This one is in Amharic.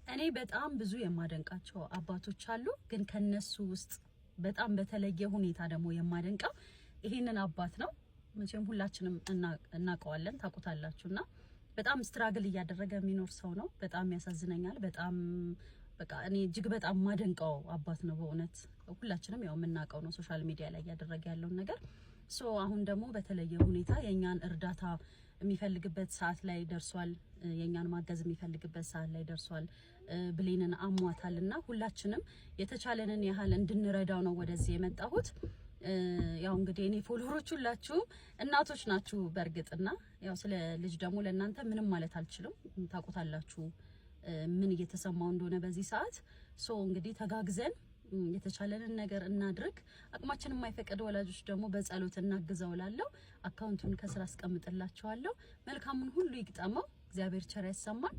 እኔ በጣም ብዙ የማደንቃቸው አባቶች አሉ ግን ከነሱ ውስጥ በጣም በተለየ ሁኔታ ደግሞ የማደንቀው ይሄንን አባት ነው መቼም ሁላችንም እናቀዋለን ታቁታላችሁና በጣም ስትራግል እያደረገ የሚኖር ሰው ነው በጣም ያሳዝነኛል በጣም በቃ እኔ እጅግ በጣም ማደንቀው አባት ነው በእውነት ሁላችንም ያው የምናቀው ነው ሶሻል ሚዲያ ላይ ያደረገ ያለው ነገር ሶ አሁን ደግሞ በተለየ ሁኔታ የኛን እርዳታ የሚፈልግበት ሰዓት ላይ ደርሷል የኛን ማገዝ የሚፈልግበት ሰዓት ላይ ደርሷል ብሌንን አሟታልና ሁላችንም የተቻለንን ያህል እንድንረዳው ነው ወደዚህ የመጣሁት ያው እንግዲህ እኔ ፎሎወሮች ሁላችሁ እናቶች ናችሁ በርግጥና ያው ስለ ልጅ ደግሞ ለእናንተ ምንም ማለት አልችልም ታቆታላችሁ ምን እየተሰማው እንደሆነ በዚህ ሰዓት ሶ እንግዲህ ተጋግዘን የተቻለንን ነገር እናድርግ አቅማችን የማይፈቀድ ወላጆች ደግሞ በጸሎት እናግዘውላለሁ አካውንቱን ከስራ አስቀምጥላችኋለሁ መልካሙን ሁሉ ይግጠመው እግዚአብሔር ቸር ያሰማን